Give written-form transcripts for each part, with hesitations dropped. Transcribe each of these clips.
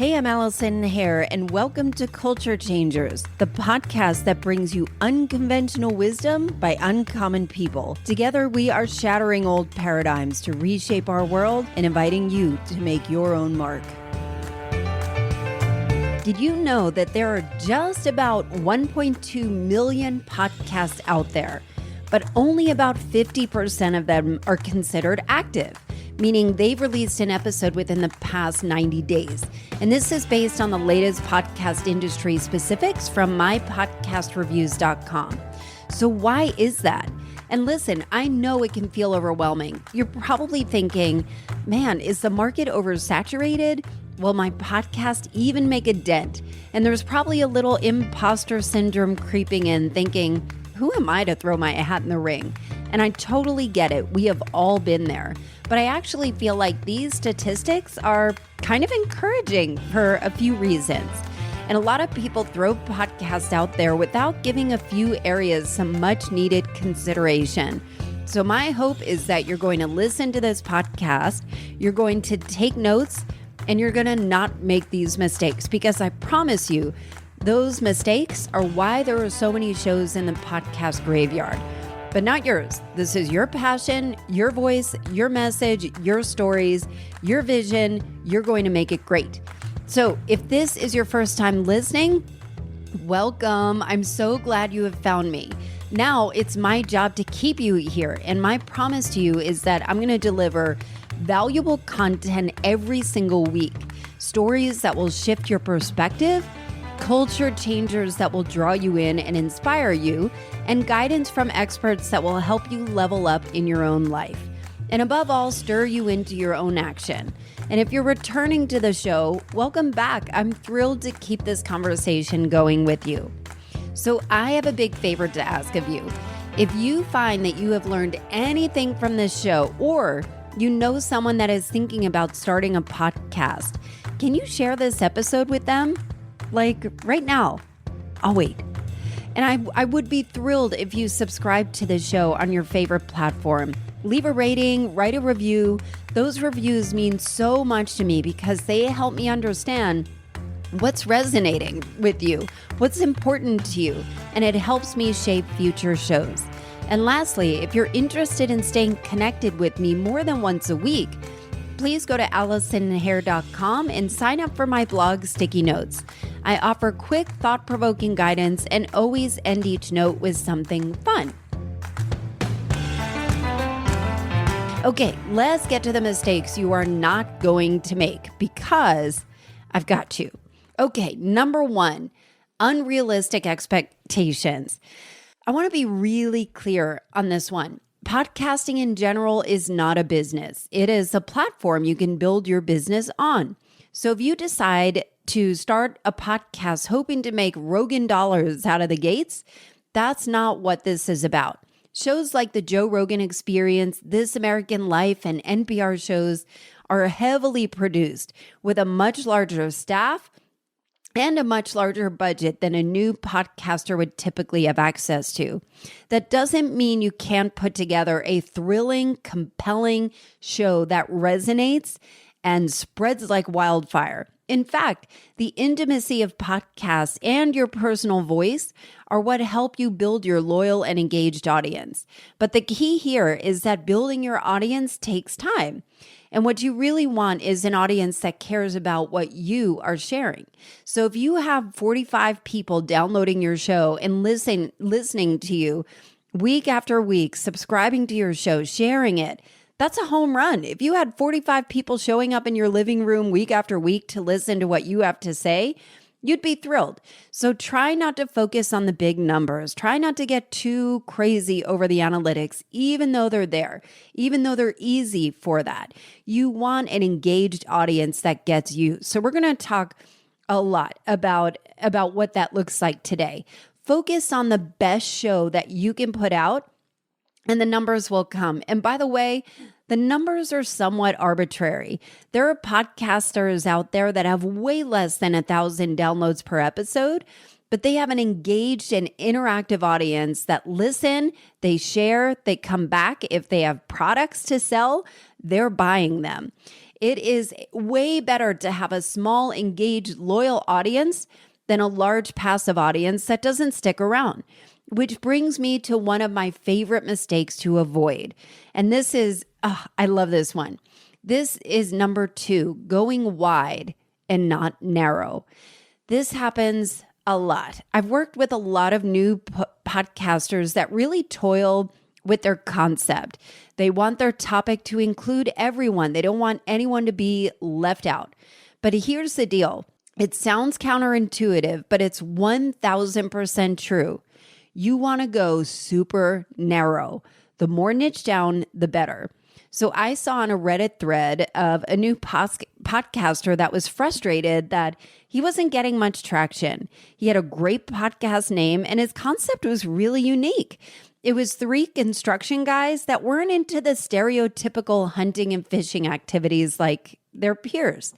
Hey, I'm Allison Hare, and welcome to Culture Changers, the podcast that brings you unconventional wisdom by uncommon people. Together, we are shattering old paradigms to reshape our world and inviting you to make your own mark. Did you know that there are just about 1.2 million podcasts out there, but only about 50% of them are considered active? Meaning they've released an episode within the past 90 days. And this is based on the latest podcast industry specifics from mypodcastreviews.com. So why is that? And listen, I know it can feel overwhelming. You're probably thinking, man, is the market oversaturated? Will my podcast even make a dent? And there's probably a little imposter syndrome creeping in, thinking, who am I to throw my hat in the ring? And I totally get it. We have all been there. But I actually feel like these statistics are kind of encouraging for a few reasons. And a lot of people throw podcasts out there without giving a few areas some much needed consideration. So my hope is that you're going to listen to this podcast, you're going to take notes, and you're going to not make these mistakes, because I promise you, those mistakes are why there are so many shows in the podcast graveyard. But not yours. This is your passion, your voice, your message, your stories, your vision. You're going to make it great. So if this is your first time listening, welcome. I'm so glad you have found me. Now it's my job to keep you here. And my promise to you is that I'm going to deliver valuable content every single week. Stories that will shift your perspective, culture changers that will draw you in and inspire you, and guidance from experts that will help you level up in your own life. And above all, stir you into your own action. And if you're returning to the show, welcome back. I'm thrilled to keep this conversation going with you. So I have a big favor to ask of you. If you find that you have learned anything from this show, or you know someone that is thinking about starting a podcast, can you share this episode with them? Like right now. I'll wait. And I would be thrilled if you subscribe to the show on your favorite platform. Leave a rating, write a review. Those reviews mean so much to me because they help me understand what's resonating with you, what's important to you, and it helps me shape future shows. And lastly, if you're interested in staying connected with me more than once a week, please go to AllisonHare.com and sign up for my blog, Sticky Notes. I offer quick, thought-provoking guidance and always end each note with something fun. Okay, let's get to the mistakes you are not going to make, because I've got you. Okay, number one, unrealistic expectations. I want to be really clear on this one. Podcasting in general is not a business. It is a platform you can build your business on. So if you decide to start a podcast hoping to make Rogan dollars out of the gates, that's not what this is about. Shows like the Joe Rogan Experience, This American Life, and NPR shows are heavily produced with a much larger staff and a much larger budget than a new podcaster would typically have access to. That doesn't mean you can't put together a thrilling, compelling show that resonates and spreads like wildfire. In fact, the intimacy of podcasts and your personal voice are what help you build your loyal and engaged audience. But the key here is that building your audience takes time. And what you really want is an audience that cares about what you are sharing. So if you have 45 people downloading your show and listening to you week after week, subscribing to your show, sharing it, that's a home run. If you had 45 people showing up in your living room week after week to listen to what you have to say, you'd be thrilled. So try not to focus on the big numbers. Try not to get too crazy over the analytics, even though they're there, even though they're easy for that. You want an engaged audience that gets you. So we're going to talk a lot about what that looks like today. Focus on the best show that you can put out, and the numbers will come. And by the way, the numbers are somewhat arbitrary. There are podcasters out there that have way less than 1,000 downloads per episode, but they have an engaged and interactive audience that listen, they share, they come back. If they have products to sell, they're buying them. It is way better to have a small, engaged, loyal audience than a large passive audience that doesn't stick around. Which brings me to one of my favorite mistakes to avoid. And this is, I love this one. This is number 2, going wide and not narrow. This happens a lot. I've worked with a lot of new podcasters that really toil with their concept. They want their topic to include everyone. They don't want anyone to be left out. But here's the deal. It sounds counterintuitive, but it's 1000% true. You want to go super narrow. The more niche down, the better. So I saw on a Reddit thread of a new podcaster that was frustrated that he wasn't getting much traction. He had a great podcast name and his concept was really unique. It was 3 construction guys that weren't into the stereotypical hunting and fishing activities like their peers.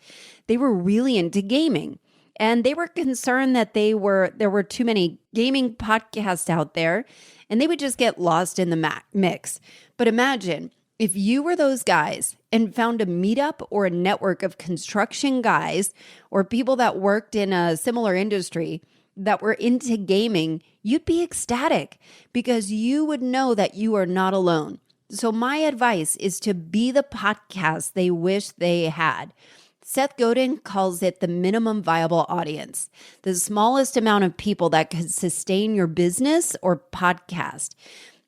They were really into gaming. And they were concerned that there were too many gaming podcasts out there and they would just get lost in the mix. But imagine if you were those guys and found a meetup or a network of construction guys or people that worked in a similar industry that were into gaming, you'd be ecstatic because you would know that you are not alone. So my advice is to be the podcast they wish they had. Seth Godin calls it the minimum viable audience, the smallest amount of people that could sustain your business or podcast.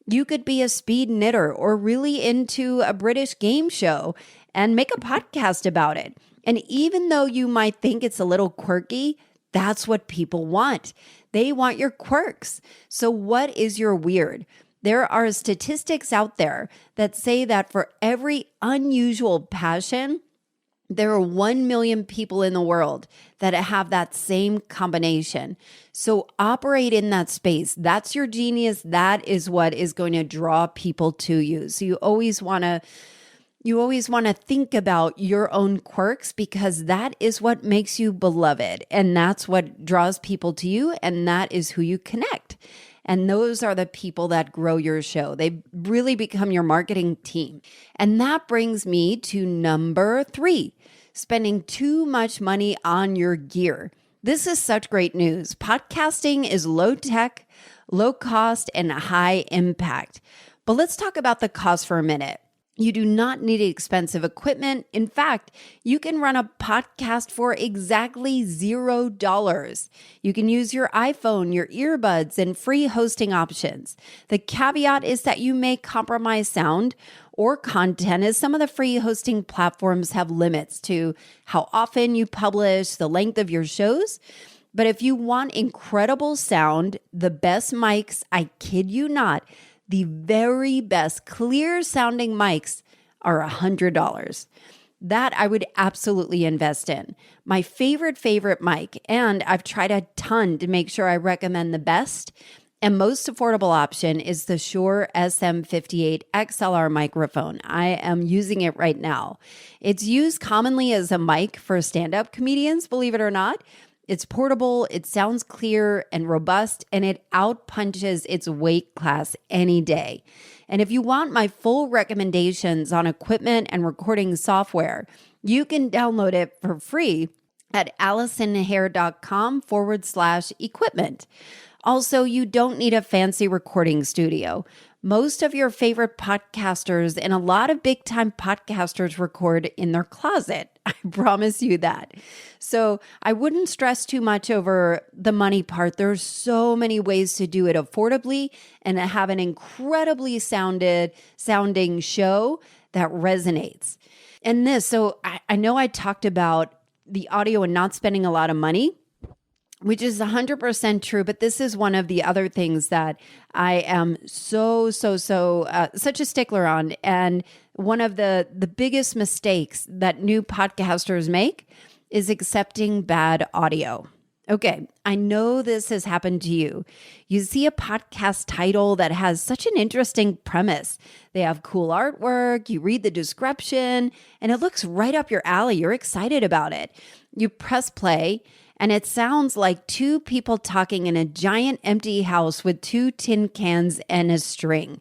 You could be a speed knitter or really into a British game show and make a podcast about it. And even though you might think it's a little quirky, that's what people want. They want your quirks. So what is your weird? There are statistics out there that say that for every unusual passion, there are 1 million people in the world that have that same combination. So operate in that space. That's your genius. That is what is going to draw people to you. So you always want to think about your own quirks because that is what makes you beloved. And that's what draws people to you. And that is who you connect. And those are the people that grow your show. They really become your marketing team. And that brings me to number 3, spending too much money on your gear. This is such great news. Podcasting is low tech, low cost, and high impact. But let's talk about the cost for a minute. You do not need expensive equipment. In fact, you can run a podcast for exactly $0. You can use your iPhone, your earbuds, and free hosting options. The caveat is that you may compromise sound or content, as some of the free hosting platforms have limits to how often you publish, the length of your shows. But if you want incredible sound, the best mics, I kid you not, the very best clear sounding mics are $100. That I would absolutely invest in. My favorite mic, and I've tried a ton to make sure I recommend the best and most affordable option, is the Shure SM58 XLR microphone. I am using it right now. It's used commonly as a mic for stand-up comedians, believe it or not. It's portable, it sounds clear and robust, and it outpunches its weight class any day. And if you want my full recommendations on equipment and recording software, you can download it for free at AllisonHair.com/equipment. Also, you don't need a fancy recording studio. Most of your favorite podcasters and a lot of big-time podcasters record in their closet. I promise you that. So I wouldn't stress too much over the money part. There's so many ways to do it affordably and have an incredibly sounding show that resonates. And so I know I talked about the audio and not spending a lot of money, which is 100% true. But this is one of the other things that I am such a stickler on. And one of the biggest mistakes that new podcasters make is accepting bad audio. Okay, I know this has happened to you. You see a podcast title that has such an interesting premise. They have cool artwork, you read the description, and it looks right up your alley. You're excited about it. You press play, and it sounds like 2 people talking in a giant empty house with 2 tin cans and a string.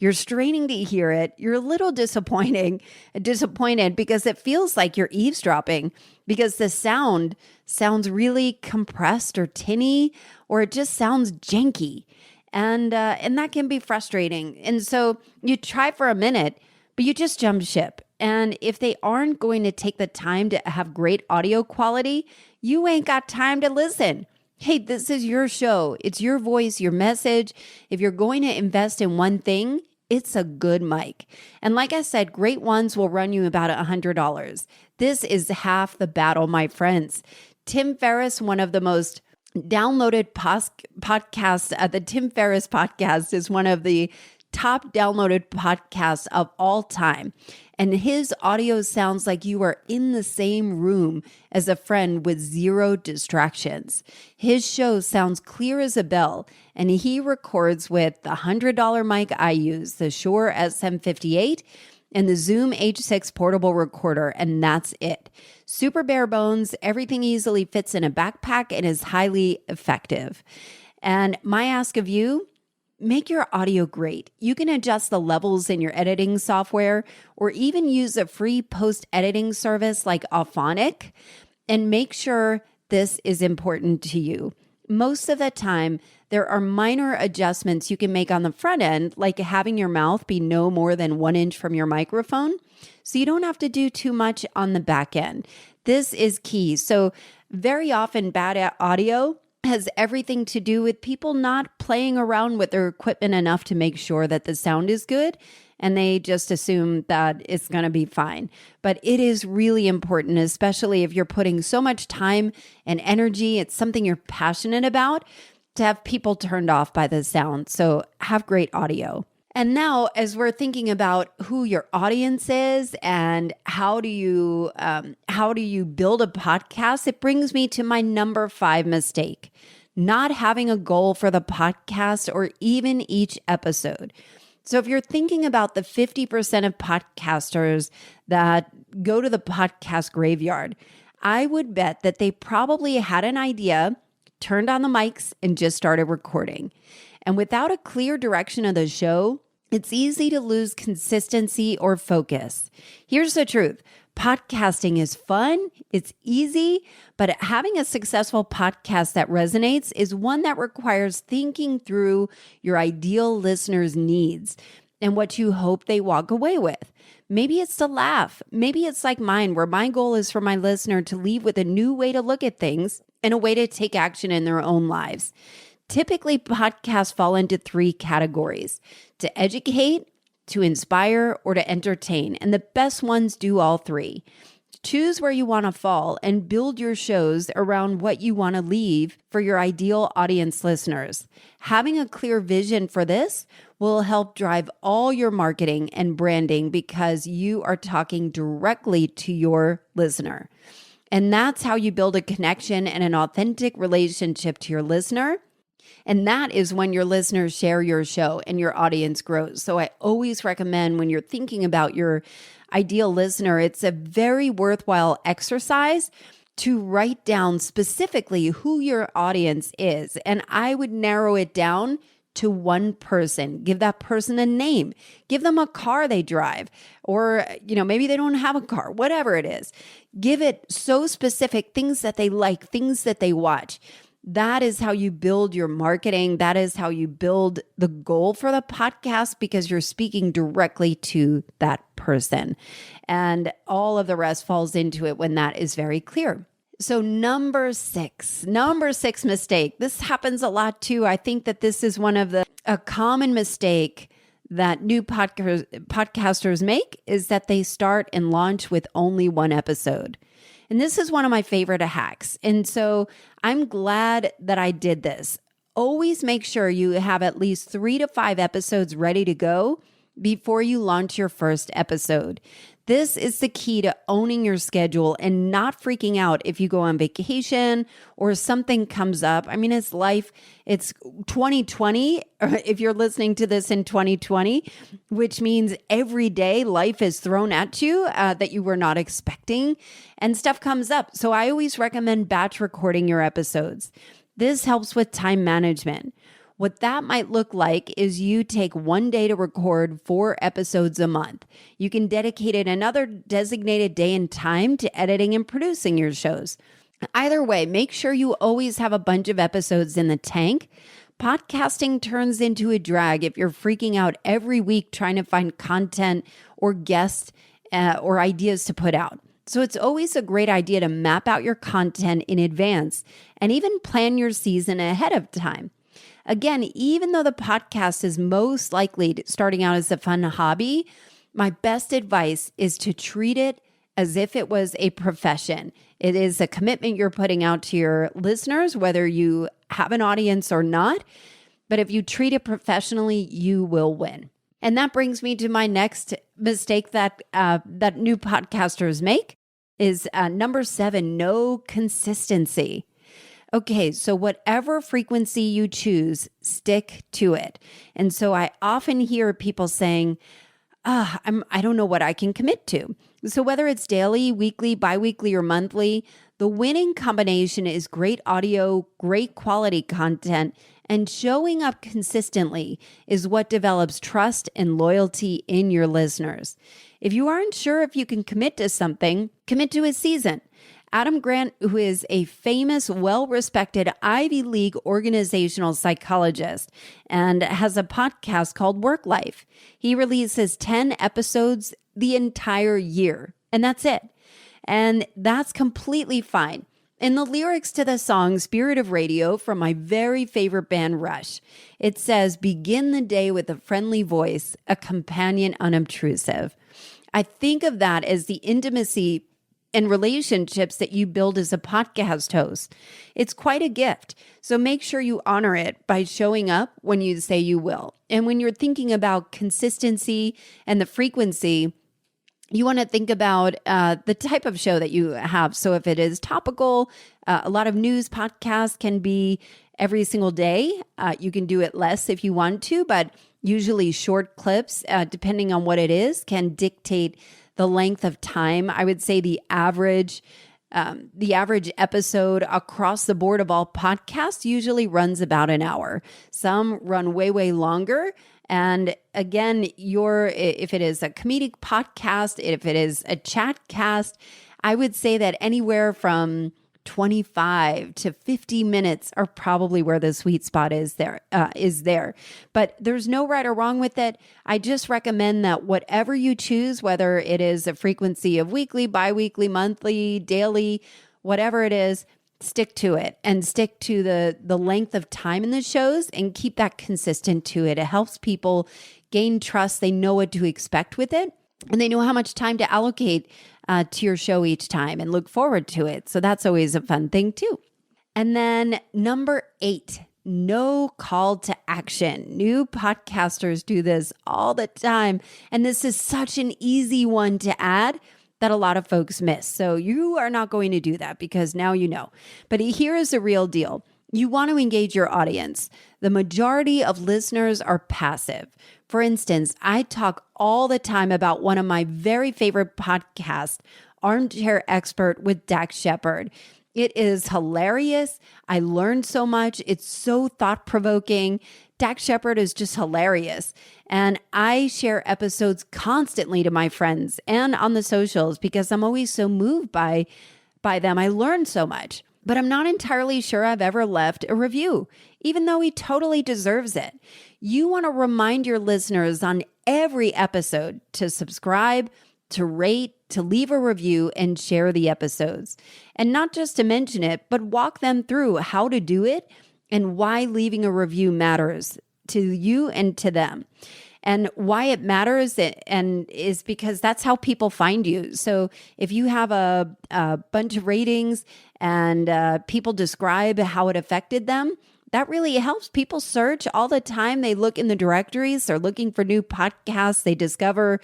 You're straining to hear it. You're a little disappointed because it feels like you're eavesdropping because the sound sounds really compressed or tinny, or it just sounds janky. And that can be frustrating. And so you try for a minute, but you just jump ship. And if they aren't going to take the time to have great audio quality, you ain't got time to listen. Hey, this is your show. It's your voice, your message. If you're going to invest in one thing, it's a good mic. And like I said, great ones will run you about $100. This is half the battle, my friends. Tim Ferriss, one of the most downloaded podcasts, the Tim Ferriss podcast is one of the top downloaded podcasts of all time. And his audio sounds like you are in the same room as a friend with zero distractions. His show sounds clear as a bell, and he records with the $100 mic I use, the Shure SM58, and the Zoom H6 portable recorder, and that's it. Super bare bones, everything easily fits in a backpack and is highly effective. And my ask of you, make your audio great. You can adjust the levels in your editing software or even use a free post-editing service like Auphonic, and make sure this is important to you. Most of the time, there are minor adjustments you can make on the front end, like having your mouth be no more than 1 inch from your microphone, so you don't have to do too much on the back end. This is key. So very often bad audio has everything to do with people not playing around with their equipment enough to make sure that the sound is good, and they just assume that it's going to be fine. But it is really important, especially if you're putting so much time and energy, it's something you're passionate about, to have people turned off by the sound. So have great audio. And now, as we're thinking about who your audience is and how do you build a podcast, it brings me to my number 5 mistake: not having a goal for the podcast or even each episode. So if you're thinking about the 50% of podcasters that go to the podcast graveyard, I would bet that they probably had an idea, turned on the mics, and just started recording. And without a clear direction of the show, it's easy to lose consistency or focus. Here's the truth. Podcasting is fun, it's easy, but having a successful podcast that resonates is one that requires thinking through your ideal listener's needs and what you hope they walk away with. Maybe it's to laugh. Maybe it's like mine, where my goal is for my listener to leave with a new way to look at things and a way to take action in their own lives. Typically, podcasts fall into 3 categories: to educate, to inspire, or to entertain. And the best ones do all 3. Choose where you want to fall and build your shows around what you want to leave for your ideal audience listeners. Having a clear vision for this will help drive all your marketing and branding because you are talking directly to your listener. And that's how you build a connection and an authentic relationship to your listener. And that is when your listeners share your show and your audience grows. So I always recommend, when you're thinking about your ideal listener, it's a very worthwhile exercise to write down specifically who your audience is. And I would narrow it down to one person. Give that person a name. Give them a car they drive, or maybe they don't have a car, whatever it is. Give it so specific, things that they like, things that they watch. That is how you build your marketing. That is how you build the goal for the podcast, because you're speaking directly to that person. And all of the rest falls into it when that is very clear. So number six mistake. This happens a lot too. I think that this is a common mistake that new podcasters make, is that they start and launch with only one episode. And this is one of my favorite hacks. And so I'm glad that I did this. Always make sure you have at least 3 to 5 episodes ready to go before you launch your first episode. This is the key to owning your schedule and not freaking out if you go on vacation or something comes up. I mean, it's life. It's 2020, if you're listening to this in 2020, which means every day life is thrown at you that you were not expecting, and stuff comes up. So I always recommend batch recording your episodes. This helps with time management. What that might look like is you take one day to record 4 episodes a month. You can dedicate another designated day and time to editing and producing your shows. Either way, make sure you always have a bunch of episodes in the tank. Podcasting turns into a drag if you're freaking out every week trying to find content or guests or ideas to put out. So it's always a great idea to map out your content in advance and even plan your season ahead of time. Again, even though the podcast is most likely starting out as a fun hobby, my best advice is to treat it as if it was a profession. It is a commitment you're putting out to your listeners, whether you have an audience or not. But if you treat it professionally, you will win. And that brings me to my next mistake that new podcasters make is number 7, no consistency. Okay, so whatever frequency you choose, stick to it. And so I often hear people saying, I don't know what I can commit to. So whether it's daily, weekly, biweekly, or monthly, the winning combination is great audio, great quality content, and showing up consistently is what develops trust and loyalty in your listeners. If you aren't sure if you can commit to something, commit to a season. Adam Grant, who is a famous, well-respected Ivy League organizational psychologist and has a podcast called Work Life. He releases 10 episodes the entire year, and that's it. And that's completely fine. In the lyrics to the song Spirit of Radio from my very favorite band Rush, it says, "Begin the day with a friendly voice, a companion unobtrusive." I think of that as the intimacy and relationships that you build as a podcast host. It's quite a gift. So make sure you honor it by showing up when you say you will. And when you're thinking about consistency and the frequency, you want to think about the type of show that you have. So if it is topical, a lot of news podcasts can be every single day. You can do it less if you want to, but usually short clips, depending on what it is, can dictate the length of time. I would say the average episode across the board of all podcasts usually runs about an hour. Some run way, way longer. And again, if it is a comedic podcast, if it is a chat cast, I would say that anywhere from 25 to 50 minutes are probably where the sweet spot is there. But there's no right or wrong with it. I just recommend that whatever you choose, whether it is a frequency of weekly, biweekly, monthly, daily, whatever it is, stick to it and stick to the length of time in the shows and keep that consistent to it. It helps people gain trust. They know what to expect with it, and they know how much time to allocate to your show each time and look forward to it. So that's always a fun thing too. And then number 8, no call to action. New podcasters do this all the time. And this is such an easy one to add that a lot of folks miss. So you are not going to do that because now you know. But here is the real deal. You want to engage your audience. The majority of listeners are passive. For instance, I talk all the time about one of my very favorite podcasts, Armchair Expert with Dax Shepard. It is hilarious. I learned so much. It's so thought-provoking. Dax Shepard is just hilarious. And I share episodes constantly to my friends and on the socials because I'm always so moved by them. I learned so much. But I'm not entirely sure I've ever left a review, even though he totally deserves it. You want to remind your listeners on every episode to subscribe, to rate, to leave a review, and share the episodes. And not just to mention it, but walk them through how to do it and why leaving a review matters to you and to them. And why it matters and is because that's how people find you. So if you have a bunch of ratings and people describe how it affected them, that really helps people search all the time. They look in the directories, they're looking for new podcasts, they discover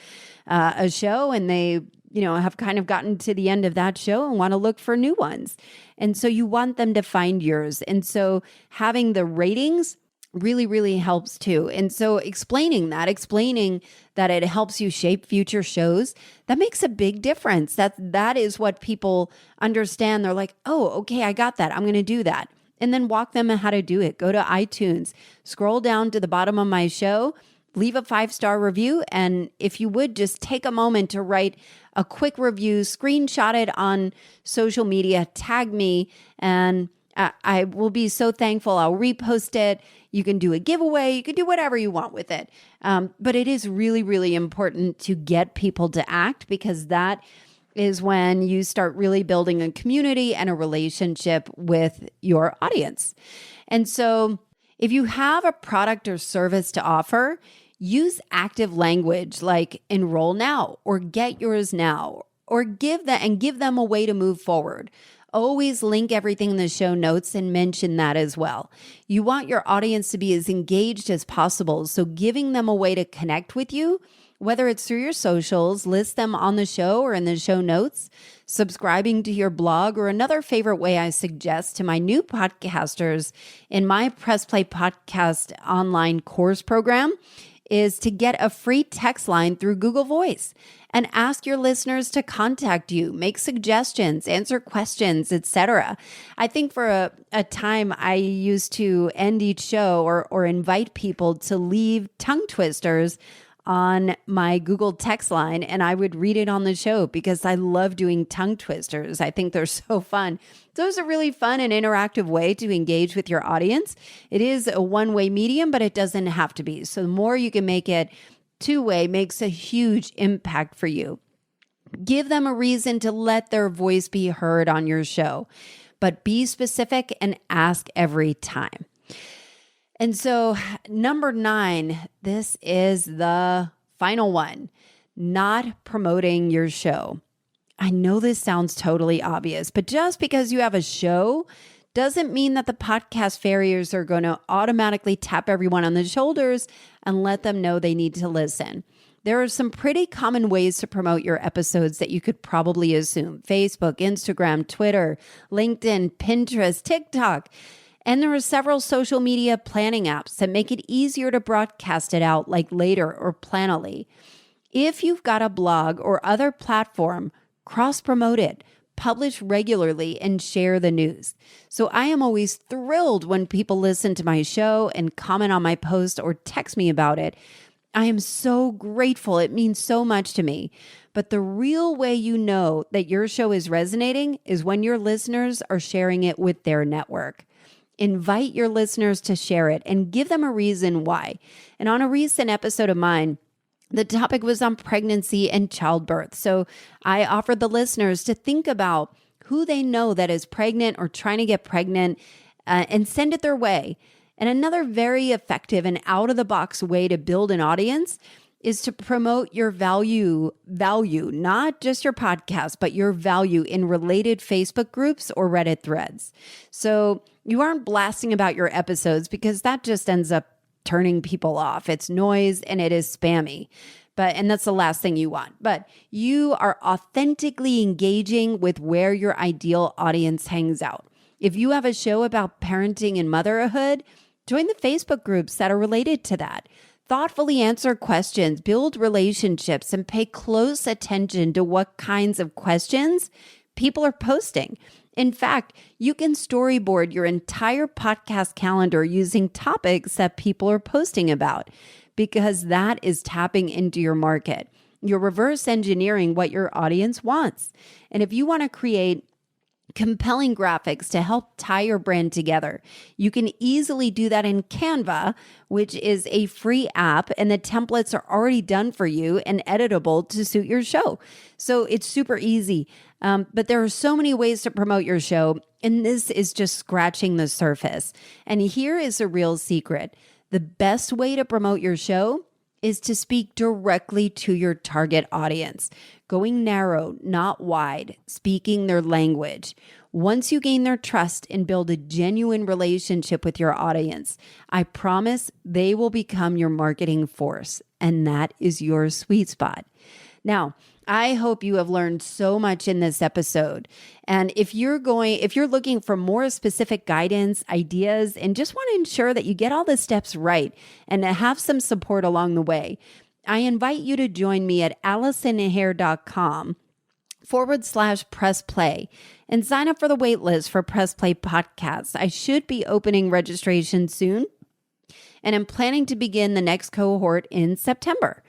a show and they have kind of gotten to the end of that show and want to look for new ones. And so you want them to find yours. And so having the ratings really, really helps too. And so explaining that it helps you shape future shows, that makes a big difference. That is what people understand. They're like, oh, okay, I got that. I'm going to do that. and then walk them on how to do it. Go to iTunes, scroll down to the bottom of my show, leave a 5-star review. And if you would just take a moment to write a quick review, screenshot it on social media, tag me, and I will be so thankful. I'll repost it. You can do a giveaway. You can do whatever you want with it. But it is really, really important to get people to act, because that is when you start really building a community and a relationship with your audience. And so if you have a product or service to offer, use active language like enroll now or get yours now, or give them a way to move forward. Always link everything in the show notes and mention that as well. You want your audience to be as engaged as possible, so giving them a way to connect with you, whether it's through your socials, list them on the show or in the show notes, subscribing to your blog, or another favorite way I suggest to my new podcasters in my Press Play Podcast online course program is to get a free text line through Google Voice and ask your listeners to contact you, make suggestions, answer questions, etc. I think for a time I used to end each show or invite people to leave tongue twisters on my Google text line, and I would read it on the show because I love doing tongue twisters. I think they're so fun. So it's a really fun and interactive way to engage with your audience. It is a one-way medium, but it doesn't have to be. So the more you can make it two-way makes a huge impact for you. Give them a reason to let their voice be heard on your show, but be specific and ask every time. And so number 9, this is the final one, not promoting your show. I know this sounds totally obvious, but just because you have a show doesn't mean that the podcast farriers are going to automatically tap everyone on the shoulders and let them know they need to listen. There are some pretty common ways to promote your episodes that you could probably assume: Facebook, Instagram, Twitter, LinkedIn, Pinterest, TikTok. And there are several social media planning apps that make it easier to broadcast it out, like Later or Planoly. If you've got a blog or other platform, cross-promote it, publish regularly, and share the news. So I am always thrilled when people listen to my show and comment on my post or text me about it. I am so grateful. It means so much to me. But the real way you know that your show is resonating is when your listeners are sharing it with their network. Invite your listeners to share it and give them a reason why. And on a recent episode of mine, the topic was on pregnancy and childbirth. So I offered the listeners to think about who they know that is pregnant or trying to get pregnant and send it their way. And another very effective and out-of-the-box way to build an audience is to promote your value, not just your podcast, but your value in related Facebook groups or Reddit threads. So you aren't blasting about your episodes because that just ends up turning people off. It's noise and it is spammy. And that's the last thing you want. But you are authentically engaging with where your ideal audience hangs out. If you have a show about parenting and motherhood, join the Facebook groups that are related to that. Thoughtfully answer questions, build relationships, and pay close attention to what kinds of questions people are posting. In fact, you can storyboard your entire podcast calendar using topics that people are posting about, because that is tapping into your market. You're reverse engineering what your audience wants. And if you want to create compelling graphics to help tie your brand together, you can easily do that in Canva, which is a free app, and the templates are already done for you and editable to suit your show. So it's super easy. But there are so many ways to promote your show, and this is just scratching the surface. And here is a real secret. The best way to promote your show is to speak directly to your target audience, going narrow, not wide, speaking their language. Once you gain their trust and build a genuine relationship with your audience, I promise they will become your marketing force, and that is your sweet spot. Now, I hope you have learned so much in this episode. And if you're looking for more specific guidance, ideas, and just want to ensure that you get all the steps right and to have some support along the way, I invite you to join me at AllisonHair.com /press play and sign up for the wait list for Press Play Podcasts. I should be opening registration soon, and I'm planning to begin the next cohort in September.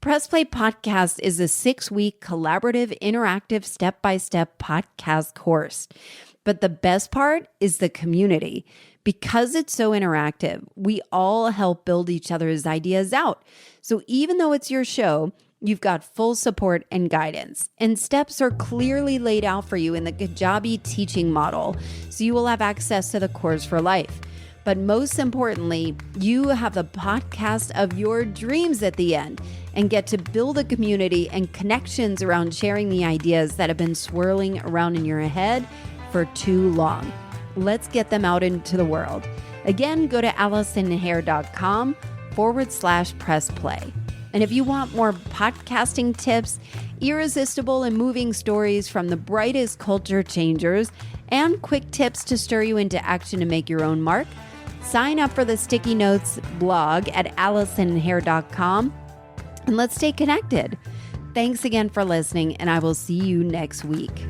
Press Play Podcast is a 6-week collaborative, interactive, step-by-step podcast course. But the best part is the community. Because it's so interactive, we all help build each other's ideas out. So even though it's your show, you've got full support and guidance. And steps are clearly laid out for you in the Kajabi teaching model, so you will have access to the course for life. But most importantly, you have the podcast of your dreams at the end and get to build a community and connections around sharing the ideas that have been swirling around in your head for too long. Let's get them out into the world. Again, go to AllisonHare.com/press play. And if you want more podcasting tips, irresistible and moving stories from the brightest culture changers, and quick tips to stir you into action to make your own mark, sign up for the Sticky Notes blog at AllisonHare.com, and let's stay connected. Thanks again for listening, and I will see you next week.